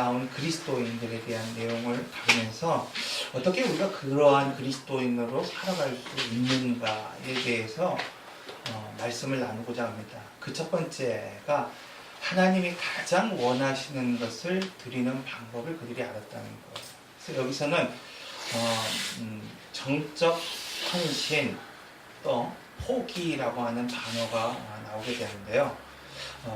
나온 그리스도인들에 대한 내용을 다루면서 어떻게 우리가 그러한 그리스도인으로 살아갈 수 있는가에 대해서 말씀을 나누고자 합니다. 그 첫 번째가 하나님이 가장 원하시는 것을 드리는 방법을 그들이 알았다는 거예요. 그래서 여기서는 정적 헌신 또 포기라고 하는 단어가 나오게 되는데요.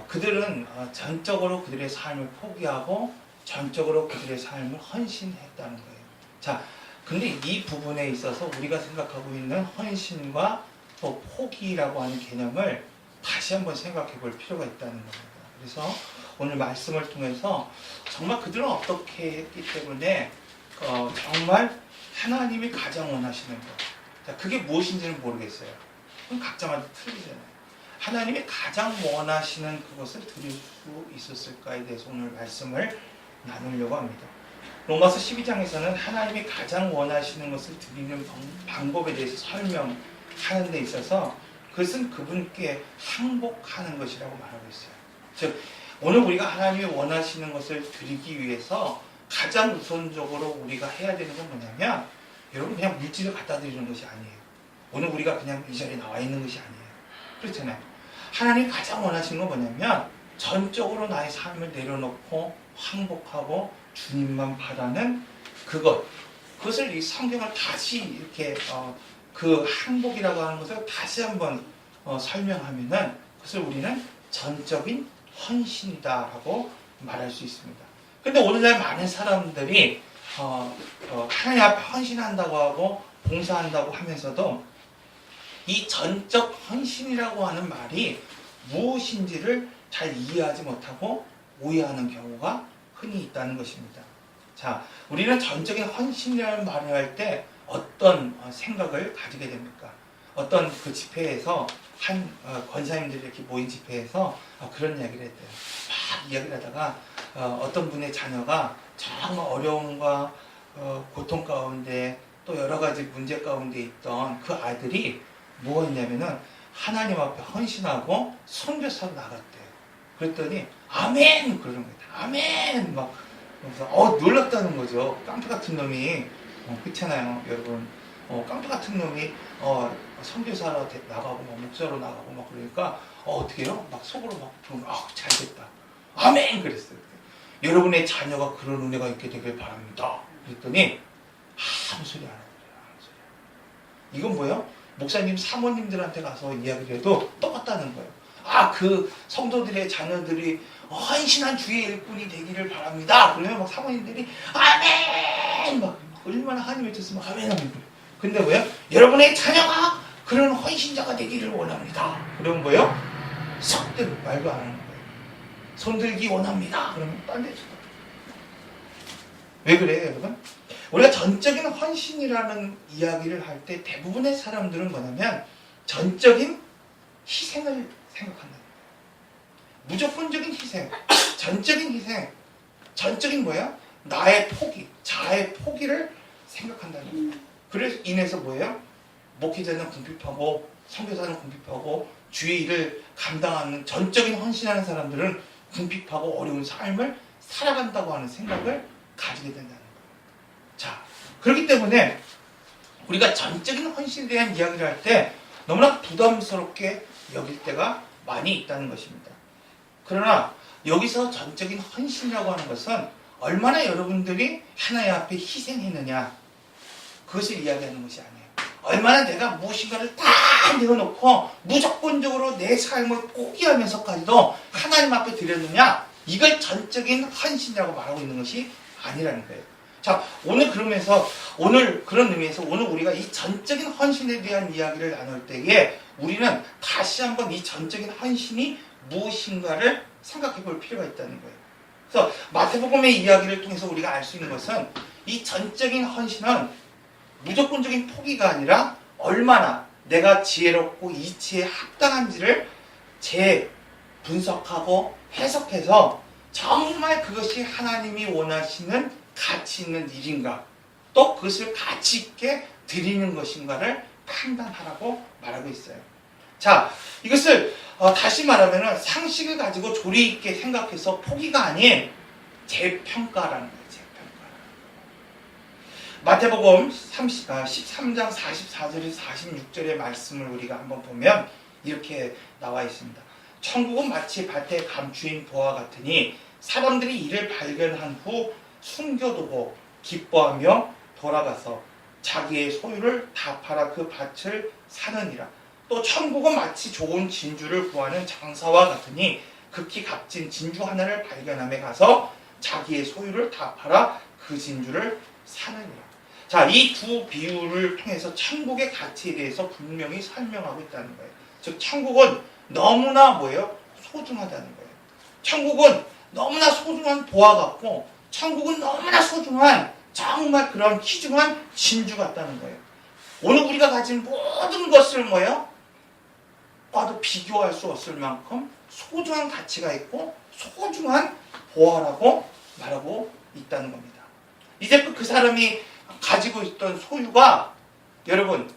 그들은 전적으로 그들의 삶을 포기하고 전적으로 그들의 삶을 헌신했다는 거예요. 자, 근데 이 부분에 있어서 우리가 생각하고 있는 헌신과 또 포기라고 하는 개념을 다시 한번 생각해 볼 필요가 있다는 겁니다. 그래서 오늘 말씀을 통해서 정말 그들은 어떻게 했기 때문에 정말 하나님이 가장 원하시는 것. 자, 그게 무엇인지는 모르겠어요. 그럼 각자마다 틀리잖아요. 하나님이 가장 원하시는 그것을 드릴 수 있었을까에 대해서 오늘 말씀을 나누려고 합니다. 로마서 12장에서는 하나님이 가장 원하시는 것을 드리는 방법에 대해서 설명하는 데 있어서 그것은 그분께 항복하는 것이라고 말하고 있어요. 즉 오늘 우리가 하나님이 원하시는 것을 드리기 위해서 가장 우선적으로 우리가 해야 되는 건 뭐냐면, 여러분, 그냥 물질을 갖다 드리는 것이 아니에요. 오늘 우리가 그냥 이 자리에 나와 있는 것이 아니에요. 그렇잖아요. 하나님이 가장 원하시는 건 뭐냐면 전적으로 나의 삶을 내려놓고 항복하고 주님만 바라는 그것을 이 성경을 다시 이렇게 그 항복이라고 하는 것을 다시 한번 설명하면은 그것을 우리는 전적인 헌신이다라고 말할 수 있습니다. 근데 오늘날 많은 사람들이 하나님 앞에 헌신한다고 하고 봉사한다고 하면서도 이 전적 헌신이라고 하는 말이 무엇인지를 잘 이해하지 못하고 오해하는 경우가 흔히 있다는 것입니다. 자, 우리는 전적인 헌신이라는 말을 할 때 어떤 생각을 가지게 됩니까? 어떤 그 집회에서 한 권사님들이 이렇게 모인 집회에서 그런 이야기를 했대요. 막 이야기를 하다가 어떤 분의 자녀가 정말 어려움과 고통 가운데 또 여러 가지 문제 가운데 있던 그 아들이 뭐가 있냐면은 하나님 앞에 헌신하고 선교사로 나갔대요. 그랬더니 아멘 그러는 거예요. 아멘 막 그래서 놀랐다는 거죠. 깡패 같은 놈이 그렇잖아요, 여러분. 깡패 같은 놈이 선교사로 나가고 막 목사로 나가고 막 그러니까 어떻게 해요? 막 속으로 막 잘됐다. 아멘 그랬어요. 여러분의 자녀가 그런 은혜가 있게 되길 바랍니다. 그랬더니 아무 소리 안 하더래요. 아무 소리. 이건 뭐예요? 목사님 사모님들한테 가서 이야기를 해도 똑같다는 거예요. 그 성도들의 자녀들이 헌신한 주의 일꾼이 되기를 바랍니다. 그러면 막 사모님들이 아멘 막 얼마나 한이 맺혔으면 아멘 하면 그래요. 근데 뭐예요? 여러분의 자녀가 그런 헌신자가 되기를 원합니다. 그러면 뭐예요? 썩대로 말도 안 하는 거예요. 손들기 원합니다. 그러면 딴 데 쳐다. 왜 그래요, 여러분? 우리가 전적인 헌신이라는 이야기를 할 때 대부분의 사람들은 뭐냐면 전적인 희생을 생각한다. 무조건적인 희생, 전적인 희생, 전적인 뭐예요? 나의 포기, 자의 포기를 생각한다는 거예요. 그래서 인해서 뭐예요? 목회자는 궁핍하고 선교사는 궁핍하고 주의 일을 감당하는 전적인 헌신하는 사람들은 궁핍하고 어려운 삶을 살아간다고 하는 생각을 가지게 된다는 거예요. 자, 그렇기 때문에 우리가 전적인 헌신에 대한 이야기를 할 때 너무나 부담스럽게 여길 때가 많이 있다는 것입니다. 그러나 여기서 전적인 헌신이라고 하는 것은 얼마나 여러분들이 하나님 앞에 희생했느냐, 그것을 이야기하는 것이 아니에요. 얼마나 내가 무엇인가를 다 내어놓고 무조건적으로 내 삶을 포기하면서까지도 하나님 앞에 드렸느냐, 이걸 전적인 헌신이라고 말하고 있는 것이 아니라는 거예요. 자, 오늘 그러면서 오늘 그런 의미에서 오늘 우리가 이 전적인 헌신에 대한 이야기를 나눌 때에 우리는 다시 한번 이 전적인 헌신이 무엇인가를 생각해 볼 필요가 있다는 거예요. 그래서 마태복음의 이야기를 통해서 우리가 알 수 있는 것은 이 전적인 헌신은 무조건적인 포기가 아니라 얼마나 내가 지혜롭고 이치에 합당한지를 재분석하고 해석해서 정말 그것이 하나님이 원하시는 가치 있는 일인가, 또 그것을 가치 있게 드리는 것인가를 판단하라고 말하고 있어요. 자, 이것을 다시 말하면 상식을 가지고 조리 있게 생각해서 포기가 아닌 재평가라는 거예요. 재평가. 마태복음 13장 44절에서 46절의 말씀을 우리가 한번 보면 이렇게 나와 있습니다. 천국은 마치 밭에 감추인 보화 같으니 사람들이 이를 발견한 후 숨겨두고 기뻐하며 돌아가서 자기의 소유를 다 팔아 그 밭을 사느니라. 또 천국은 마치 좋은 진주를 구하는 장사와 같으니 극히 값진 진주 하나를 발견함에 가서 자기의 소유를 다 팔아 그 진주를 사느니라. 자, 이 두 비유를 통해서 천국의 가치에 대해서 분명히 설명하고 있다는 거예요. 즉 천국은 너무나 뭐예요? 소중하다는 거예요. 천국은 너무나 소중한 보화 같고 천국은 너무나 소중한 정말 그런 귀중한 진주 같다는 거예요. 오늘 우리가 가진 모든 것을 뭐예요? 봐도 비교할 수 없을 만큼 소중한 가치가 있고 소중한 보화라고 말하고 있다는 겁니다. 이제 그 사람이 가지고 있던 소유가 여러분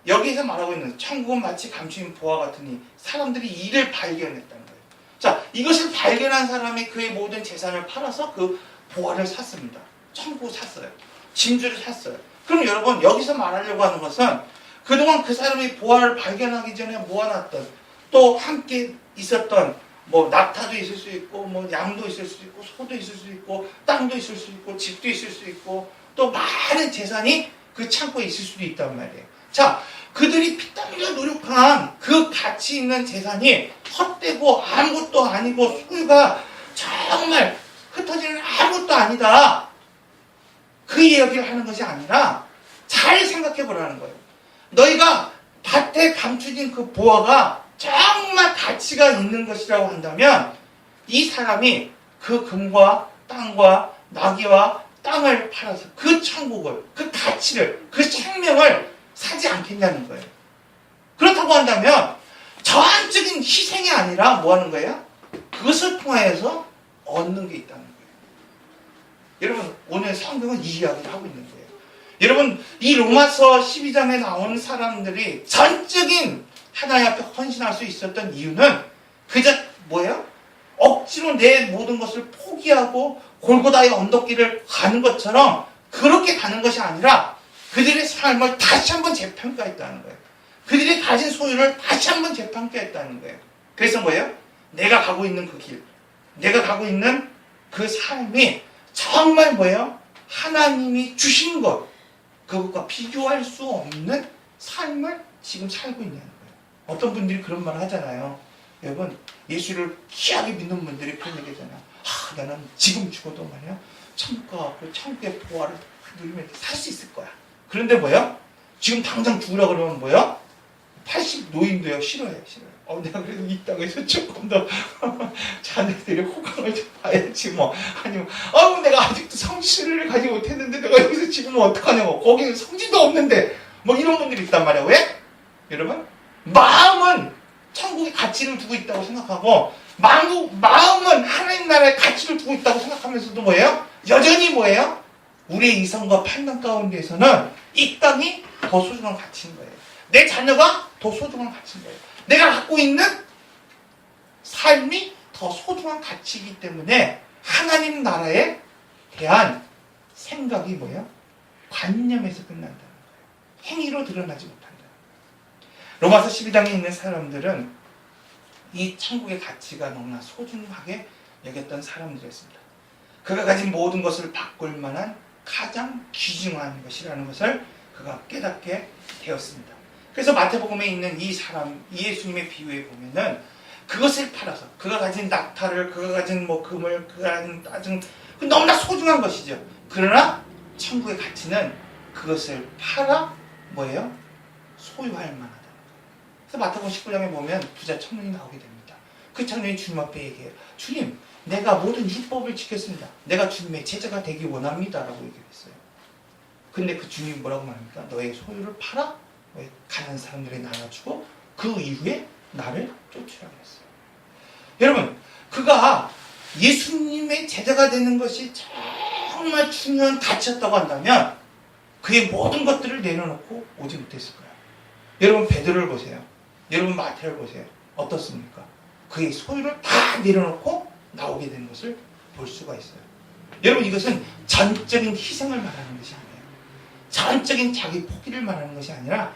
여기서 말하고 있는 천국은 마치 감추인 보화 같으니 사람들이 이를 발견했다는 거예요. 자, 이것을 발견한 사람이 그의 모든 재산을 팔아서 그 보화를 샀습니다. 천국을 샀어요. 진주를 샀어요. 그럼 여러분 여기서 말하려고 하는 것은 그동안 그 사람이 보화를 발견하기 전에 모아놨던 또 함께 있었던 뭐 낙타도 있을 수 있고 뭐 양도 있을 수 있고 소도 있을 수 있고 땅도 있을 수 있고 집도 있을 수 있고 또 많은 재산이 그 창고에 있을 수도 있단 말이에요. 자, 그들이 피땀 흘려 노력한 그 가치 있는 재산이 헛되고 아무것도 아니고 소유가 정말 흩어지는 아무것도 아니다. 그 이야기를 하는 것이 아니라 잘 생각해 보라는 거예요. 너희가 밭에 감춰진 그 보화가 정말 가치가 있는 것이라고 한다면 이 사람이 그 금과 땅과 나귀와 땅을 팔아서 그 천국을, 그 가치를, 그 생명을 사지 않겠냐는 거예요. 그렇다고 한다면 전적인 희생이 아니라 뭐 하는 거예요? 그것을 통하여서 얻는 게 있다는 거예요. 여러분 오늘 성경은 이 이야기를 하고 있는 거예요. 여러분 이 로마서 12장에 나오는 사람들이 전적인 하나님 앞에 헌신할 수 있었던 이유는 그저 뭐예요? 억지로 내 모든 것을 포기하고 골고다의 언덕길을 가는 것처럼 그렇게 가는 것이 아니라 그들의 삶을 다시 한번 재평가했다는 거예요. 그들이 가진 소유를 다시 한번 재평가했다는 거예요. 그래서 뭐예요? 내가 가고 있는 그 길, 내가 가고 있는 그 삶이 정말 뭐예요? 하나님이 주신 것, 그것과 비교할 수 없는 삶을 지금 살고 있냐는 거예요. 어떤 분들이 그런 말을 하잖아요. 여러분 예수를 귀하게 믿는 분들이 그런 얘기 하잖아요. 나는 지금 죽어도 말이야 천국 가고 천국의 보화를 누리면 살 수 있을 거야. 그런데 뭐야? 지금 당장 죽으라 그러면 뭐야? 80 노인도요 싫어해요. 내가 그래도 이 땅에서 조금 더 자녀들의 호강을 좀 봐야지 뭐. 아니면 내가 아직도 성실을 가지 못했는데 내가 여기서 지금 어떡하냐고. 거기는 성질도 없는데 뭐 이런 분들이 있단 말이야. 왜? 여러분 마음은 천국의 가치를 두고 있다고 생각하고 마음은 하나님 나라의 가치를 두고 있다고 생각하면서도 뭐예요? 여전히 뭐예요? 우리의 이성과 판단 가운데에서는 이 땅이 더 소중한 가치인 거예요. 내 자녀가 더 소중한 가치인 거예요. 내가 갖고 있는 삶이 더 소중한 가치이기 때문에 하나님 나라에 대한 생각이 뭐예요? 관념에서 끝난다는 거예요. 행위로 드러나지 못한다는 거예요. 로마서 12장에 있는 사람들은 이 천국의 가치가 너무나 소중하게 여겼던 사람들이었습니다. 그가 가진 모든 것을 바꿀 만한 가장 귀중한 것이라는 것을 그가 깨닫게 되었습니다. 그래서 마태복음에 있는 이 사람, 이 예수님의 비유에 보면은 그것을 팔아서 그가 가진 낙타를, 그가 가진 뭐 금을, 그가 가진 따증, 너무나 소중한 것이죠. 그러나 천국의 가치는 그것을 팔아 뭐예요? 소유할 만하다는 거예요. 그래서 마태복음 19장에 보면 부자 청년이 나오게 됩니다. 그 청년이 주님 앞에 얘기해요. 주님, 내가 모든 율법을 지켰습니다. 내가 주님의 제자가 되기 원합니다. 라고 얘기했어요. 근데 그 주님이 뭐라고 말합니까? 너의 소유를 팔아 가난한 사람들에 나눠주고 그 이후에 나를 쫓으라고 했어요. 여러분, 그가 예수님의 제자가 되는 것이 정말 중요한 가치였다고 한다면 그의 모든 것들을 내려놓고 오지 못했을 거예요. 여러분 베드로를 보세요. 여러분 마태를 보세요. 어떻습니까? 그의 소유를 다 내려놓고 나오게 된 것을 볼 수가 있어요. 여러분 이것은 전적인 희생을 말하는 것이 아니에요. 전적인 자기 포기를 말하는 것이 아니라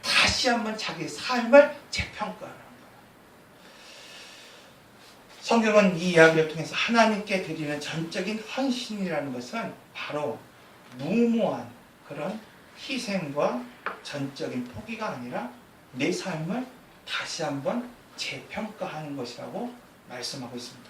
다시 한번 자기의 삶을 재평가하는 거예요. 성경은 이 이야기를 통해서 하나님께 드리는 전적인 헌신이라는 것은 바로 무모한 그런 희생과 전적인 포기가 아니라 내 삶을 다시 한번 재평가하는 것이라고 말씀하고 있습니다.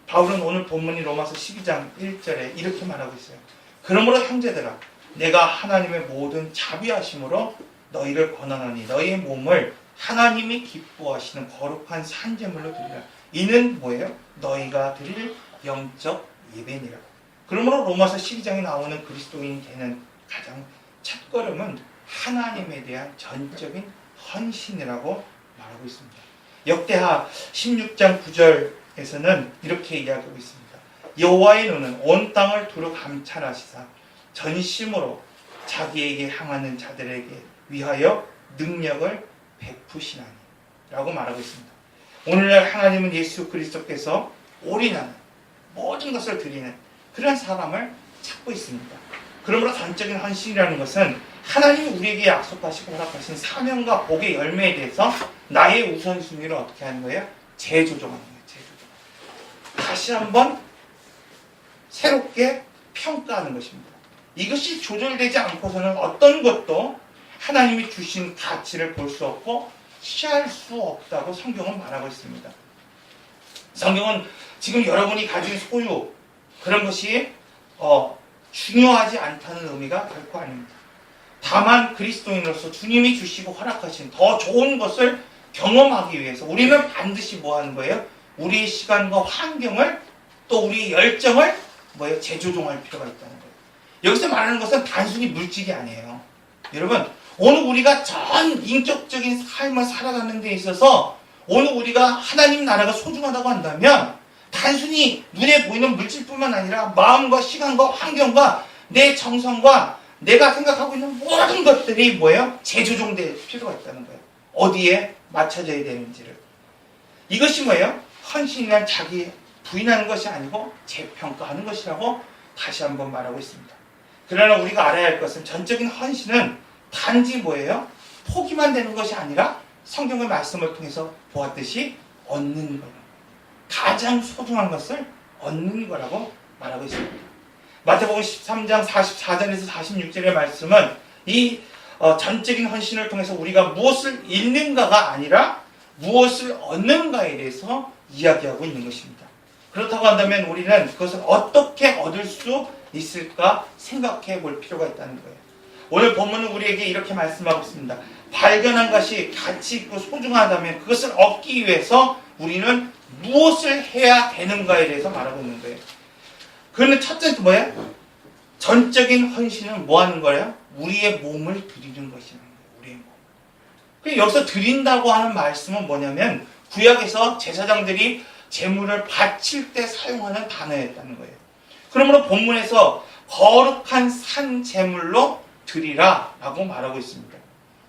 바울은 오늘 본문이 로마서 12장 1절에 이렇게 말하고 있어요. 그러므로 형제들아 내가 하나님의 모든 자비하심으로 너희를 권하노니 너희의 몸을 하나님이 기뻐하시는 거룩한 산제물로 드리라. 이는 뭐예요? 너희가 드릴 영적 예배니라. 그러므로 로마서 12장에 나오는 그리스도인이 되는 가장 첫걸음은 하나님에 대한 전적인 헌신이라고 말하고 있습니다. 역대하 16장 9절에서는 이렇게 이야기하고 있습니다. 여호와의 눈은 온 땅을 두루 감찰하시사 전심으로 자기에게 향하는 자들에게 위하여 능력을 베푸시나니 라고 말하고 있습니다. 오늘날 하나님은 예수 그리스도께서 올인하는 모든 것을 드리는 그런 사람을 찾고 있습니다. 그러므로 전적인 헌신이라는 것은 하나님이 우리에게 약속하시고 허락하신 사명과 복의 열매에 대해서 나의 우선순위를 어떻게 하는 거예요? 재조정하는 거예요. 재조정. 다시 한번 새롭게 평가하는 것입니다. 이것이 조절되지 않고서는 어떤 것도 하나님이 주신 가치를 볼 수 없고 취할 수 없다고 성경은 말하고 있습니다. 성경은 지금 여러분이 가진 소유 그런 것이 중요하지 않다는 의미가 결코 아닙니다. 다만 그리스도인으로서 주님이 주시고 허락하신 더 좋은 것을 경험하기 위해서 우리는 반드시 뭐 하는 거예요? 우리의 시간과 환경을 또 우리의 열정을 재조정할 필요가 있다는 거예요. 여기서 말하는 것은 단순히 물질이 아니에요. 여러분 오늘 우리가 전 인격적인 삶을 살아가는 데 있어서 오늘 우리가 하나님 나라가 소중하다고 한다면 단순히 눈에 보이는 물질뿐만 아니라 마음과 시간과 환경과 내 정성과 내가 생각하고 있는 모든 것들이 뭐예요? 재조정될 필요가 있다는 거예요. 어디에 맞춰져야 되는지를. 이것이 뭐예요? 헌신이란 자기 부인하는 것이 아니고 재평가하는 것이라고 다시 한번 말하고 있습니다. 그러나 우리가 알아야 할 것은 전적인 헌신은 단지 뭐예요? 포기만 되는 것이 아니라 성경의 말씀을 통해서 보았듯이 얻는 거예요. 가장 소중한 것을 얻는 거라고 말하고 있습니다. 마태복음 13장 44절에서 46절의 말씀은 이 전적인 헌신을 통해서 우리가 무엇을 잃는가가 아니라 무엇을 얻는가에 대해서 이야기하고 있는 것입니다. 그렇다고 한다면 우리는 그것을 어떻게 얻을 수 있을까 생각해 볼 필요가 있다는 거예요. 오늘 본문은 우리에게 이렇게 말씀하고 있습니다. 발견한 것이 가치 있고 소중하다면 그것을 얻기 위해서 우리는 무엇을 해야 되는가에 대해서 말하고 있는 거예요. 그러면 첫째 뭐예요? 전적인 헌신은 뭐 하는 거예요? 우리의 몸을 드리는 것이라는 거예요. 우리의 몸. 여기서 드린다고 하는 말씀은 뭐냐면 구약에서 제사장들이 제물을 바칠 때 사용하는 단어였다는 거예요. 그러므로 본문에서 거룩한 산 제물로 드리라 라고 말하고 있습니다.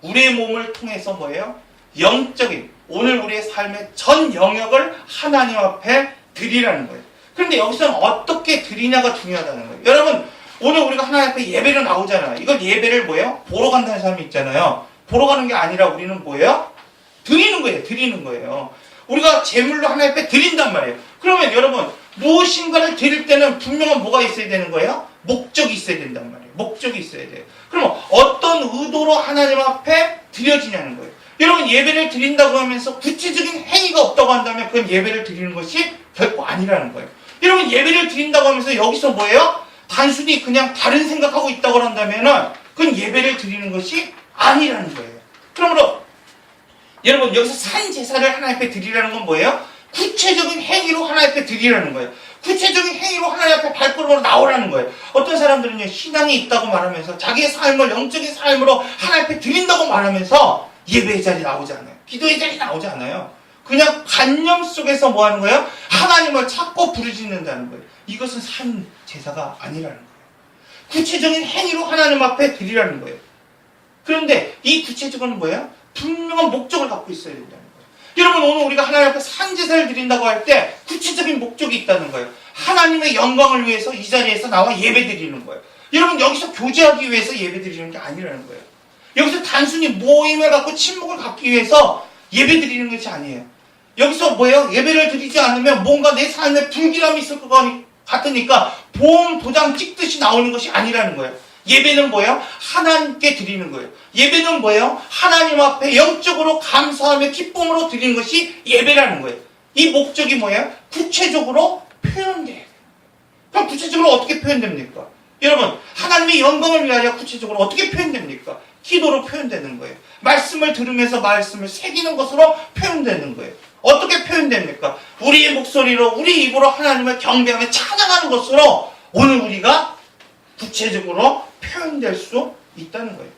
우리의 몸을 통해서 뭐예요? 영적인 오늘 우리의 삶의 전 영역을 하나님 앞에 드리라는 거예요. 그런데 여기서는 어떻게 드리냐가 중요하다는 거예요. 여러분 오늘 우리가 하나님 앞에 예배를 나오잖아요. 이걸 예배를 뭐예요? 보러 간다는 사람이 있잖아요. 보러 가는 게 아니라 우리는 뭐예요? 드리는 거예요. 드리는 거예요. 우리가 제물로 하나님 앞에 드린단 말이에요. 그러면 여러분 무엇인가를 드릴 때는 분명한 뭐가 있어야 되는 거예요? 목적이 있어야 된단 말이에요. 목적이 있어야 돼요. 그러면 어떤 의도로 하나님 앞에 드려지냐는 거예요. 여러분 예배를 드린다고 하면서 구체적인 행위가 없다고 한다면 그건 예배를 드리는 것이 결코 아니라는 거예요. 여러분 예배를 드린다고 하면서 여기서 뭐예요? 단순히 그냥 다른 생각하고 있다고 한다면 그건 예배를 드리는 것이 아니라는 거예요. 그러므로 여러분 여기서 산 제사를 하나님 앞에 드리라는 건 뭐예요? 구체적인 행위로 하나님 앞에 드리라는 거예요. 구체적인 행위로 하나님 앞에 발걸음으로 나오라는 거예요. 어떤 사람들은요 신앙이 있다고 말하면서 자기의 삶을 영적인 삶으로 하나님 앞에 드린다고 말하면서 예배의 자리에 나오지 않아요. 기도의 자리에 나오지 않아요. 그냥 관념 속에서 뭐 하는 거예요? 하나님을 찾고 부르짖는다는 거예요. 이것은 산 제사가 아니라는 거예요. 구체적인 행위로 하나님 앞에 드리라는 거예요. 그런데 이 구체적은 뭐예요? 분명한 목적을 갖고 있어야 된다는 거예요. 여러분 오늘 우리가 하나님 앞에 산 제사를 드린다고 할 때 구체적인 목적이 있다는 거예요. 하나님의 영광을 위해서 이 자리에서 나와 예배 드리는 거예요. 여러분 여기서 교제하기 위해서 예배 드리는 게 아니라는 거예요. 여기서 단순히 모임을 갖고 친목을 갖기 위해서 예배 드리는 것이 아니에요. 여기서 뭐예요? 예배를 드리지 않으면 뭔가 내 삶에 불길함이 있을 것 같으니까 보험 도장 찍듯이 나오는 것이 아니라는 거예요. 예배는 뭐예요? 하나님께 드리는 거예요. 예배는 뭐예요? 하나님 앞에 영적으로 감사하며 기쁨으로 드리는 것이 예배라는 거예요. 이 목적이 뭐예요? 구체적으로 표현돼요. 그럼 구체적으로 어떻게 표현됩니까? 여러분, 하나님의 영광을 위하여 구체적으로 어떻게 표현됩니까? 기도로 표현되는 거예요. 말씀을 들으면서 말씀을 새기는 것으로 표현되는 거예요. 어떻게 표현됩니까? 우리의 목소리로, 우리 입으로 하나님을 경배하며 찬양하는 것으로 오늘 우리가 구체적으로 표현될 수 있다는 거예요.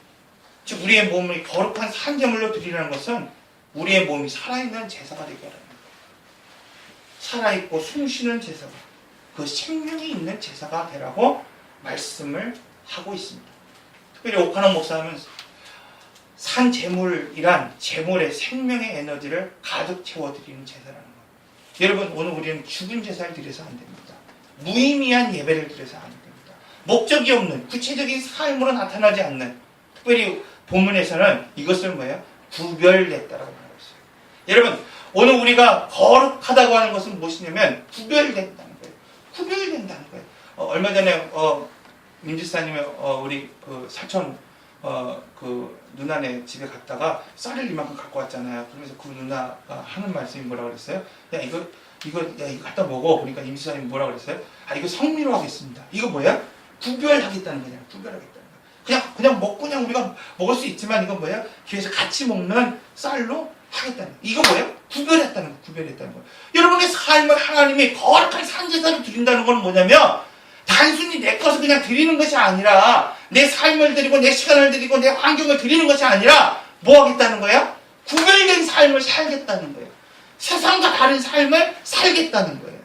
즉 우리의 몸을 거룩한 산제물로 드리라는 것은 우리의 몸이 살아있는 제사가 되게 하라는 거예요. 살아있고 숨쉬는 제사가, 그 생명이 있는 제사가 되라고 말씀을 하고 있습니다. 특별히 오카노 목사님은 산제물이란 제물의 생명의 에너지를 가득 채워드리는 제사라는 거예요. 여러분, 오늘 우리는 죽은 제사를 드려서 안 됩니다. 무의미한 예배를 드려서 안 됩니다. 목적이 없는 구체적인 삶으로 나타나지 않는, 특별히 본문에서는 이것을 뭐예요? 구별됐다라고 말하고 있어요. 여러분, 오늘 우리가 거룩하다고 하는 것은 무엇이냐면 구별된다는 거예요. 구별된다는 거예요. 얼마 전에 민지사님이 우리 그 사촌 그 누나네 집에 갔다가 쌀을 이만큼 갖고 왔잖아요. 그러면서 그 누나가 하는 말씀이 뭐라고 그랬어요? 야 이거 갖다 먹어. 그러니까 임지사님이 뭐라고 그랬어요? 아 이거 성미로 하겠습니다. 이거 뭐야? 구별하겠다는 거냐? 구별하겠다는 거야. 그냥 먹고 그냥 우리가 먹을 수 있지만 이건 뭐야? 뒤에서 같이 먹는 쌀로 하겠다는 거야. 이거 뭐야? 구별했다는 거야. 구별했다는 거야. 여러분의 삶을 하나님이 거룩한 산제사를 드린다는 건 뭐냐면 단순히 내 것을 그냥 드리는 것이 아니라 내 삶을 드리고 내 시간을 드리고 내 환경을 드리는 것이 아니라 뭐 하겠다는 거야? 구별된 삶을 살겠다는 거예요. 세상과 다른 삶을 살겠다는 거예요.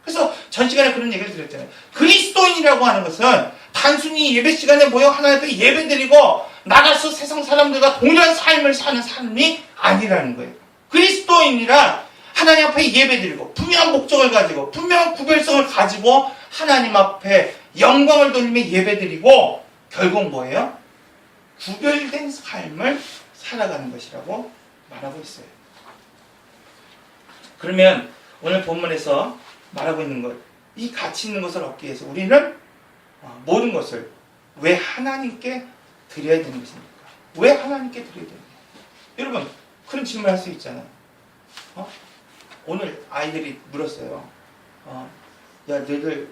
그래서 전 시간에 그런 얘기를 드렸잖아요. 그리스도인이라고 하는 것은 단순히 예배 시간에 모여 하나님 앞에 예배 드리고 나가서 세상 사람들과 동일한 삶을 사는 삶이 아니라는 거예요. 그리스도인이란 하나님 앞에 예배 드리고 분명한 목적을 가지고 분명한 구별성을 가지고 하나님 앞에 영광을 돌리며 예배 드리고 결국 뭐예요? 구별된 삶을 살아가는 것이라고 말하고 있어요. 그러면 오늘 본문에서 말하고 있는 것, 이 가치 있는 것을 얻기 위해서 우리는 모든 것을 왜 하나님께 드려야 되는 것입니까? 왜 하나님께 드려야 됩니까? 여러분 그런 질문을 할 수 있잖아요. 오늘 아이들이 물었어요. 야 너희들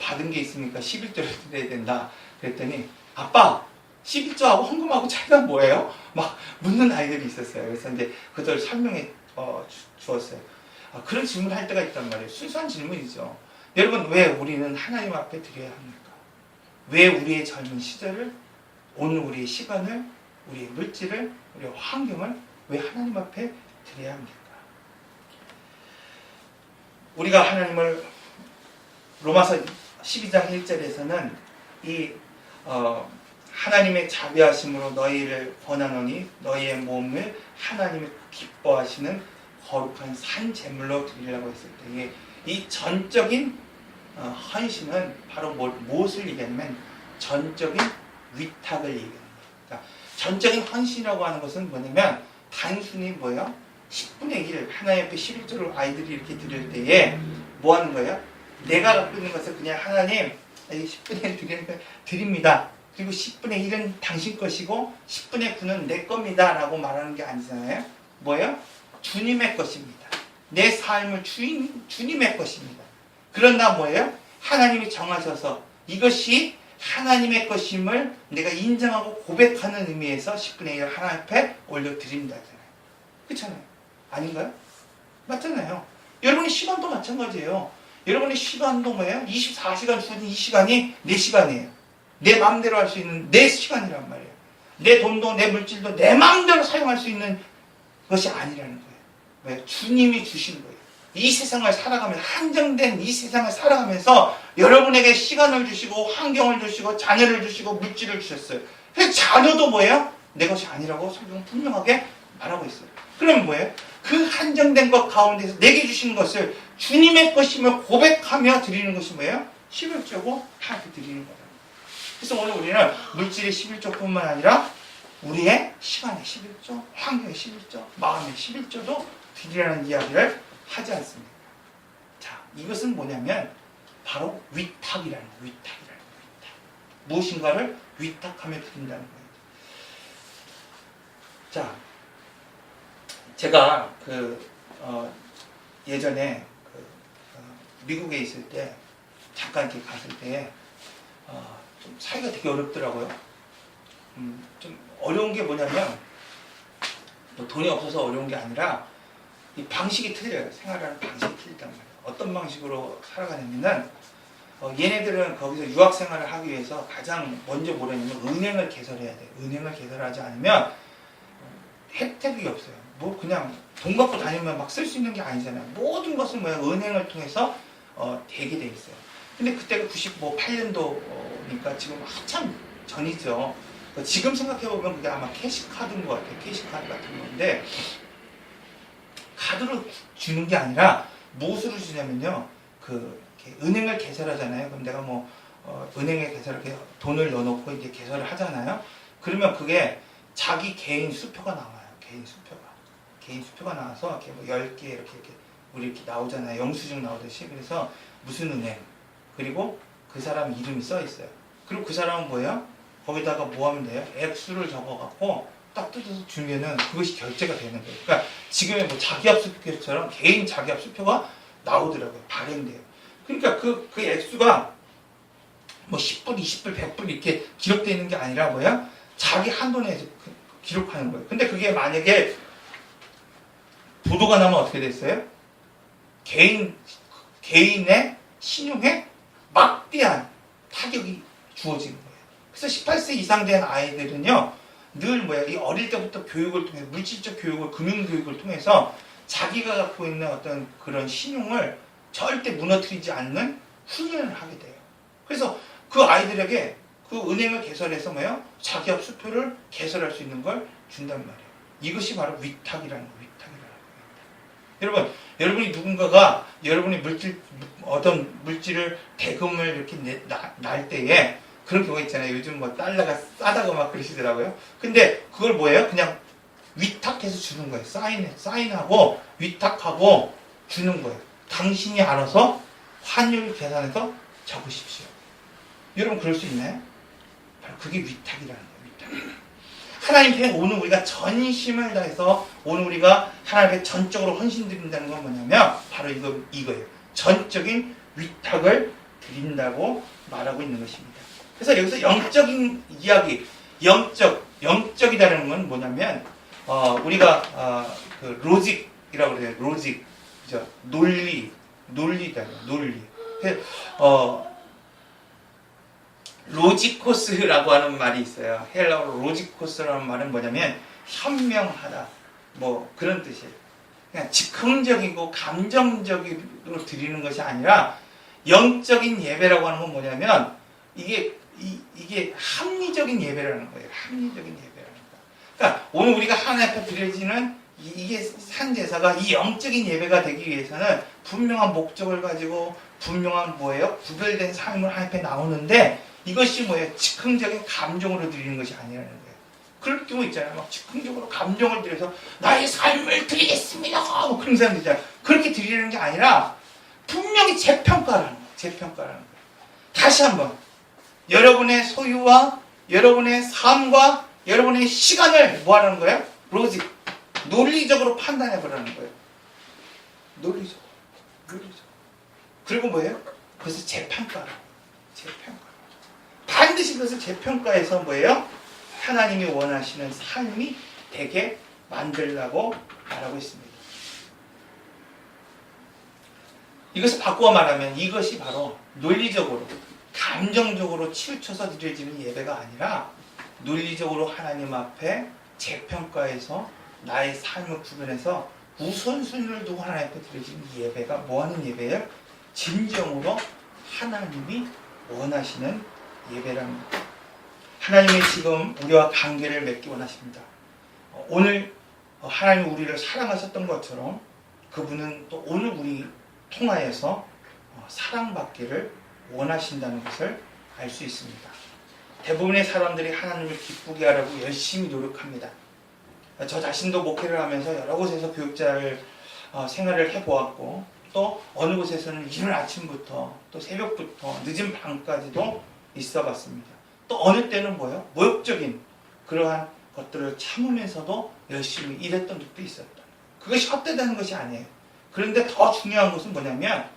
받은 게 있으니까 11조를 드려야 된다. 그랬더니 아빠 11조하고 헌금하고 차이가 뭐예요? 막 묻는 아이들이 있었어요. 그래서 이제 그들 설명해 주었어요. 그런 질문을 할 때가 있단 말이에요. 순수한 질문이죠. 여러분 왜 우리는 하나님 앞에 드려야 합니까? 왜 우리의 젊은 시절을, 오늘 우리의 시간을, 우리의 물질을, 우리의 환경을 왜 하나님 앞에 드려야 합니까? 우리가 하나님을 로마서 12장 1절에서는 이 하나님의 자비하심으로 너희를 권하노니 너희의 몸을 하나님이 기뻐하시는 거룩한 산 제물로 드리려고 했을 때에 이 전적인 헌신은 바로 무엇을 얘기하냐면 전적인 위탁을 얘기합니다. 그러니까 전적인 헌신이라고 하는 것은 뭐냐면 단순히 뭐예요? 10분의 1 하나님 앞에 11조를 아이들이 이렇게 드릴 때에 뭐 하는 거예요? 내가 갖고 있는 것을 그냥 하나님 10분의 1 드립니다. 그리고 10분의 1은 당신 것이고 10분의 9는 내 겁니다 라고 말하는 게 아니잖아요. 뭐예요? 주님의 것입니다. 내 삶을 주님의 것입니다. 그러나 뭐예요? 하나님이 정하셔서 이것이 하나님의 것임을 내가 인정하고 고백하는 의미에서 10분의 1을 하나님 앞에 올려드립니다. 그렇잖아요. 아닌가요? 맞잖아요. 여러분의 시간도 마찬가지예요. 여러분의 시간도 뭐예요? 24시간 주어진 이 시간이 내 시간이에요. 내 마음대로 할 수 있는 내 시간이란 말이에요. 내 돈도 내 물질도 내 마음대로 사용할 수 있는 것이 아니라는 거예요. 왜? 주님이 주신 거예요. 이 세상을 살아가면서 한정된 이 세상을 살아가면서 여러분에게 시간을 주시고 환경을 주시고 자녀를 주시고 물질을 주셨어요. 그래서 자녀도 뭐예요? 내 것이 아니라고 성경은 분명하게 말하고 있어요. 그러면 뭐예요? 그 한정된 것 가운데서 내게 주신 것을 주님의 것임을 고백하며 드리는 것이 뭐예요? 11조고 하나님께 드리는 거예요. 그래서 오늘 우리는 물질의 11조뿐만 아니라 우리의 시간의 11조, 환경의 11조, 마음의 11조도 드리라는 이야기를 하지 않습니다. 자, 이것은 뭐냐면 바로 위탁이라는 거예요. 위탁. 무엇인가를 위탁하며 드린다는 거예요. 자, 제가 예전에 미국에 있을 때 잠깐 이렇게 갔을 때 좀 살기가 되게 어렵더라고요. 좀 어려운 게 뭐냐면 뭐 돈이 없어서 어려운 게 아니라 이 방식이 틀려요. 생활하는 방식이 틀리단 말이에요. 어떤 방식으로 살아가냐면은 얘네들은 거기서 유학 생활을 하기 위해서 가장 먼저 뭐냐면 은행을 개설해야 돼요. 은행을 개설하지 않으면 혜택이 없어요. 뭐 그냥 돈 갖고 다니면 막 쓸 수 있는 게 아니잖아요. 모든 것은 뭐야 은행을 통해서 되게 돼 있어요. 근데 그때가 98년도니까 지금 한참 전이죠. 지금 생각해보면 그게 아마 캐시카드인 것 같아요. 캐시카드 같은 건데 카드로 주는 게 아니라 무엇으로 주냐면요. 이렇게 은행을 개설하잖아요. 그럼 내가 뭐 은행에 개설을 돈을 넣어놓고 이제 개설을 하잖아요. 그러면 그게 자기 개인 수표가 나와요. 개인 수표가 나와서 이렇게 뭐 10개 이렇게 우리 이렇게 나오잖아요. 영수증 나오듯이. 그래서 무슨 은행 그리고 그 사람 이름이 써 있어요. 그리고 그 사람은 뭐예요? 거기다가 뭐 하면 돼요? 액수를 적어갖고 딱 뜯어서 주면은 그것이 결제가 되는 거예요. 그러니까 지금의 뭐 자기압수표처럼 개인 자기압수표가 나오더라고요. 발행돼요. 그러니까 그 액수가 뭐 10불, 20불, 100불 이렇게 기록되어 있는 게 아니라 뭐야? 자기 한돈에 기록하는 거예요. 근데 그게 만약에 보도가 나면 어떻게 됐어요? 개인의 신용에 막대한 타격이 주어지는 거예요. 그래서 18세 이상 된 아이들은요, 늘 뭐야, 이 어릴 때부터 교육을 통해서, 물질적 교육을, 금융교육을 통해서 자기가 갖고 있는 어떤 그런 신용을 절대 무너뜨리지 않는 훈련을 하게 돼요. 그래서 그 아이들에게 그 은행을 개설해서 뭐야, 자기업 수표를 개설할 수 있는 걸 준단 말이에요. 이것이 바로 위탁이라는 거예요. 여러분, 여러분이 누군가가 여러분이 어떤 물질을 대금을 이렇게 날 때에 그런 경우가 있잖아요. 요즘 뭐 달러가 싸다고 막 그러시더라고요. 근데 그걸 뭐예요? 그냥 위탁해서 주는 거예요. 사인하고 위탁하고 주는 거예요. 당신이 알아서 환율 계산해서 적으십시오. 여러분 그럴 수 있나요? 바로 그게 위탁이라는 거예요. 위탁. 하나님께 오늘 우리가 전심을 다해서 오늘 우리가 하나님께 전적으로 헌신드린다는 건 뭐냐면 바로 이거예요. 전적인 위탁을 드린다고 말하고 있는 것입니다. 그래서 여기서 영적인 이야기, 영적이라는 건 뭐냐면 우리가 그 로직이라고 그래요. 로직, 그죠? 논리다. 로지코스라고 하는 말이 있어요. 헬라어로 로지코스라는 말은 뭐냐면 현명하다, 뭐 그런 뜻이에요. 그냥 즉흥적이고 감정적으로 드리는 것이 아니라 영적인 예배라고 하는 건 뭐냐면 이게 합리적인 예배라는 거예요. 합리적인 예배라는 거. 그러니까 오늘 우리가 하나님 앞에 드려지는 이게 산제사가 이 영적인 예배가 되기 위해서는 분명한 목적을 가지고 분명한 뭐예요? 구별된 삶을 하나님 앞에 나오는데 이것이 뭐예요? 즉흥적인 감정으로 드리는 것이 아니라는 거예요. 그럴 경우 있잖아요. 막 즉흥적으로 감정을 들여서 나의 삶을 드리겠습니다. 뭐 그런 사람들 있잖아요. 그렇게 드리는 게 아니라 분명히 재평가라는 거예요. 재평가라는 거예요. 다시 한번 여러분의 소유와 여러분의 삶과 여러분의 시간을 뭐 하라는 거예요? 로직, 논리적으로 판단해 보라는 거예요. 논리적으로. 그리고 뭐예요? 그것을 재평가라고. 재평가. 반드시 그것을 재평가해서 뭐예요? 하나님이 원하시는 삶이 되게 만들라고 말하고 있습니다. 이것을 바꾸어 말하면 이것이 바로 논리적으로, 감정적으로 치우쳐서 드려지는 예배가 아니라 논리적으로 하나님 앞에 재평가해서 나의 삶을 구분해서 우선순위를 두고 하나님 앞에 드려지는 예배가 뭐하는 예배예요? 진정으로 하나님이 원하시는 예배라는 것. 하나님이 지금 우리와 관계를 맺기 원하십니다. 오늘 하나님이 우리를 사랑하셨던 것처럼 그분은 또 오늘 통하여서 사랑받기를 원하신다는 것을 알 수 있습니다. 대부분의 사람들이 하나님을 기쁘게 하려고 열심히 노력합니다. 저 자신도 목회를 하면서 여러 곳에서 교육자를 생활을 해보았고, 또 어느 곳에서는 이른 아침부터 또 새벽부터 늦은 밤까지도 있어 봤습니다. 또 어느 때는 뭐예요? 모욕적인 그러한 것들을 참으면서도 열심히 일했던 적도 있었다. 그것이 헛되다는 것이 아니에요. 그런데 더 중요한 것은 뭐냐면,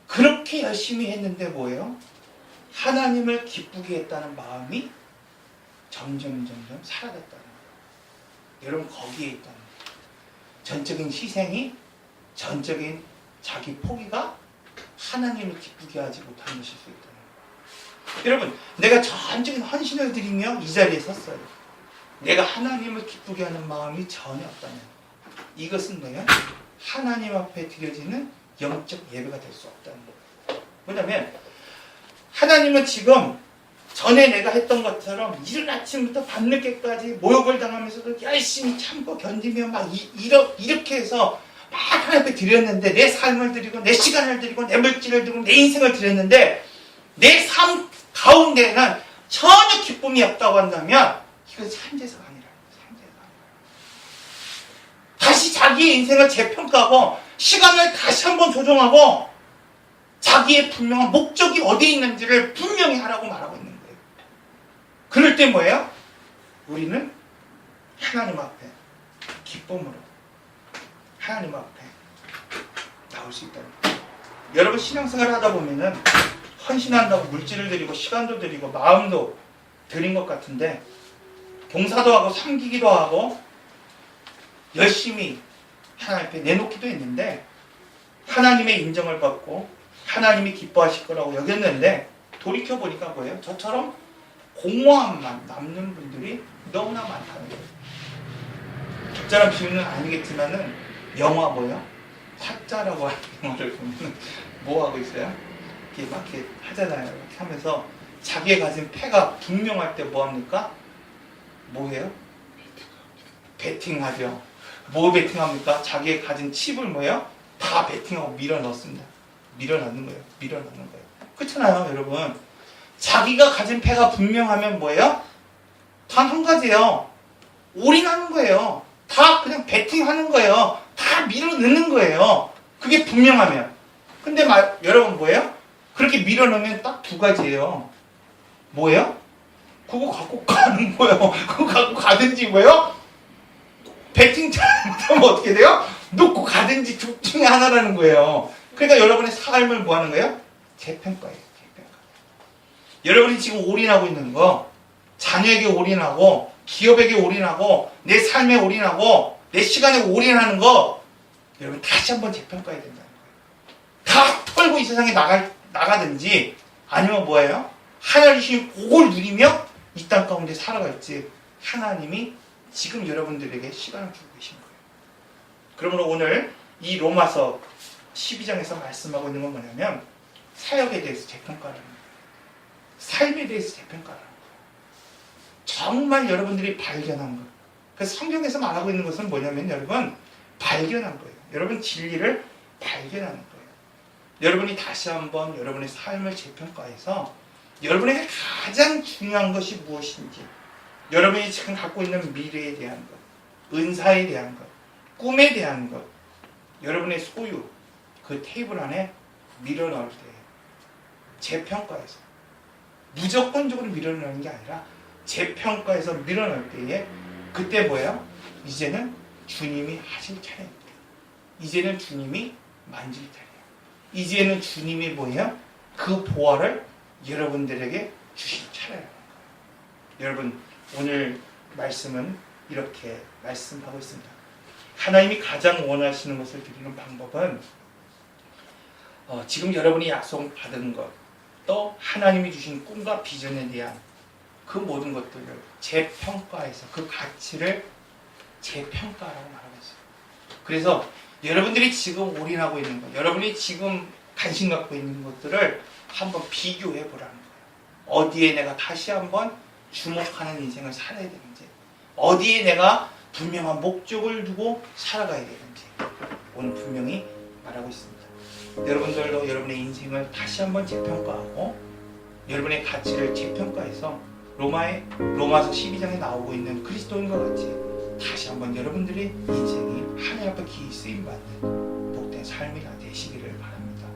그렇게 열심히 했는데 뭐예요? 하나님을 기쁘게 했다는 마음이 점점 사라졌다는 거예요. 여러분, 거기에 있다는 거예요. 전적인 희생이, 전적인 자기 포기가 하나님을 기쁘게 하지 못하는 것일 수 있다는 거예요. 여러분, 내가 전적인 헌신을 드리며 이 자리에 섰어요. 내가 하나님을 기쁘게 하는 마음이 전혀 없다면, 이것은 뭐예요? 하나님 앞에 드려지는 영적 예배가 될 수 없다는 거예요. 뭐냐면, 하나님은 지금 전에 내가 했던 것처럼 이른 아침부터 밤늦게까지 모욕을 당하면서도 열심히 참고 견디며 막 이렇게 해서 막 하나님 앞에 드렸는데, 내 삶을 드리고 내 시간을 드리고 내 물질을 드리고 내 인생을 드렸는데, 내 삶 가운데는 전혀 기쁨이 없다고 한다면, 이건 참제사가 아니라 다시 자기의 인생을 재평가하고 시간을 다시 한번 조정하고 자기의 분명한 목적이 어디에 있는지를 분명히 하라고 말하고 있는 거예요. 그럴 때 뭐예요? 우리는 하나님 앞에 기쁨으로 하나님 앞에 나올 수 있다는 거예요. 여러분, 신앙생활을 하다 보면은 헌신한다고 물질을 드리고 시간도 드리고 마음도 드린 것 같은데, 봉사도 하고 섬기기도 하고 열심히 하나님 앞에 내놓기도 했는데, 하나님의 인정을 받고 하나님이 기뻐하실 거라고 여겼는데, 돌이켜보니까 뭐예요? 저처럼 공허함만 남는 분들이 너무나 많다는 거예요. 적절한 비유는 아니겠지만은, 영화 뭐예요? 타짜라고 하는 영화를 보면 뭐 하고 있어요? 이렇게 막 이렇게 하잖아요. 이렇게 하면서 자기의 가진 패가 분명할 때 뭐 합니까? 뭐예요? 베팅하죠. 뭐 베팅합니까? 자기의 가진 칩을 뭐예요? 다 베팅하고 밀어 넣습니다. 밀어 넣는 거예요. 밀어 넣는 거예요. 그렇잖아요, 여러분. 자기가 가진 패가 분명하면 뭐예요? 단 한 가지예요. 올인하는 거예요. 다 그냥 베팅하는 거예요. 다 밀어 넣는 거예요. 그게 분명하면. 근데 여러분 뭐예요? 그렇게 밀어 넣으면 딱 두 가지예요. 뭐예요? 그거 갖고 가는 거예요. 그거 갖고 가든지 뭐예요? 베팅 잘못하면 어떻게 돼요? 놓고 가든지 둘 중에 하나라는 거예요. 그러니까 여러분의 삶을 뭐 하는 거예요? 재평가예요. 재평가. 여러분이 지금 올인하고 있는 거, 자녀에게 올인하고, 기업에게 올인하고, 내 삶에 올인하고, 내 시간에 올인하는 거, 여러분 다시 한번 재평가해야 된다는 거예요. 다 털고 이 세상에 나가든지, 아니면 뭐예요? 하나님 주신 복을 누리며 이 땅 가운데 살아갈지, 하나님이 지금 여러분들에게 시간을 주고 계신 거예요. 그러므로 오늘 이 로마서 12장에서 말씀하고 있는 건 뭐냐면, 사역에 대해서 재평가라는 거예요. 삶에 대해서 재평가라는 거예요. 정말 여러분들이 발견한 것. 그래서 성경에서 말하고 있는 것은 뭐냐면, 여러분 발견한 거예요. 여러분 진리를 발견하는 거예요. 여러분이 다시 한번 여러분의 삶을 재평가해서 여러분에게 가장 중요한 것이 무엇인지, 여러분이 지금 갖고 있는 미래에 대한 것, 은사에 대한 것, 꿈에 대한 것, 여러분의 소유, 그 테이블 안에 밀어넣을 때 재평가해서, 무조건적으로 밀어넣는 게 아니라 재평가해서 밀어넣을 때에, 그때 뭐예요? 이제는 주님이 하실 차례입니다. 이제는 주님이 만질 차례예요. 이제는 주님이 뭐예요? 그 보화를 여러분들에게 주실 차례라는 거예요. 여러분, 오늘 말씀은 이렇게 말씀하고 있습니다. 하나님이 가장 원하시는 것을 드리는 방법은, 지금 여러분이 약속 받은 것, 또 하나님이 주신 꿈과 비전에 대한 그 모든 것들을 재평가해서 그 가치를 재평가라고 말하고 있어요. 그래서 여러분들이 지금 올인하고 있는 것, 여러분이 지금 관심 갖고 있는 것들을 한번 비교해 보라는 거예요. 어디에 내가 다시 한번 주목하는 인생을 살아야 되는지, 어디에 내가 분명한 목적을 두고 살아가야 되는지, 오늘 분명히 말하고 있습니다. 여러분들도 여러분의 인생을 다시 한번 재평가하고 여러분의 가치를 재평가해서 로마서 12장에 나오고 있는 그리스도인과 같이 다시 한번 여러분들의 인생이 하나님 앞에 기이 쓰임 받는 복된 삶이 되시기를 바랍니다.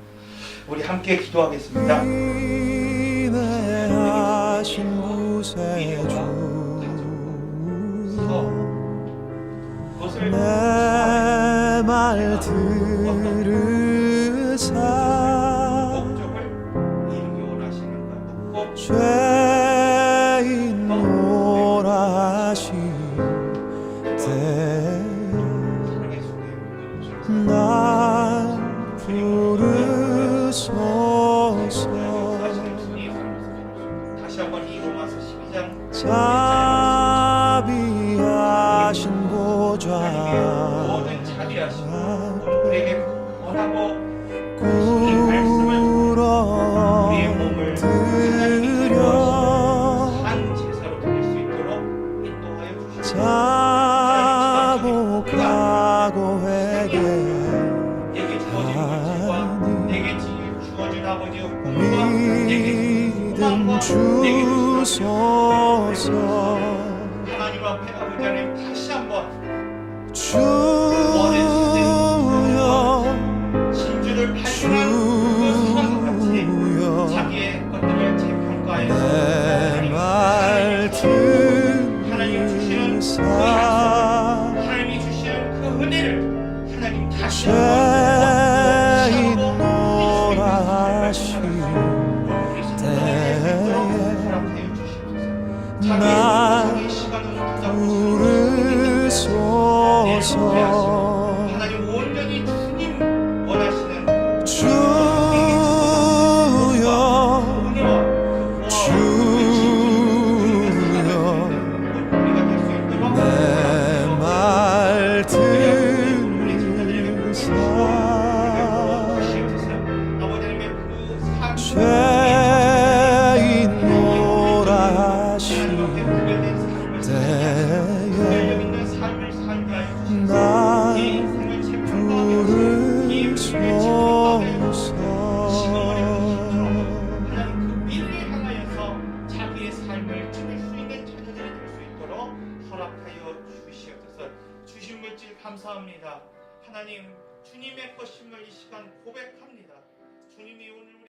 우리 함께 기도하겠습니다. 인내하신 구세주 내 말 들으사 죄인 노라시 날 부르소서. 다시 한번 이 로마서 12장 자비하신 보좌 모든 자비하시고 우리에게 원하고 꿇어 우리의 몸을 드려 한 제사로 드릴 수 있도록 인도하여 주시옵소서. 자복하고 내게 주어진 것과 내게 주어진 아버지의 꿈과 내게 믿음 내게 주소서. 하나님 앞에 아버지 하나님 다시 한번 주여 진주를 발견한 그 상황과 같이 자기의 것들을 재평가해서 하나님 주시는 그 약속, 하나님이 주시는 그 은혜를 하나님 다시 한번 자기의 시간을 부르소서. 하나님 온전히 주님 원하시는 주여 내 말 들으사 죄인 노라시 날 부르소서. 미래를 향하여서 자기의 삶을 지낼 수 있는 자녀들이 될 수 있도록 허락하여 주시옵소서. 주신 물질 감사합니다. 하나님 주님의 것임을 이 시간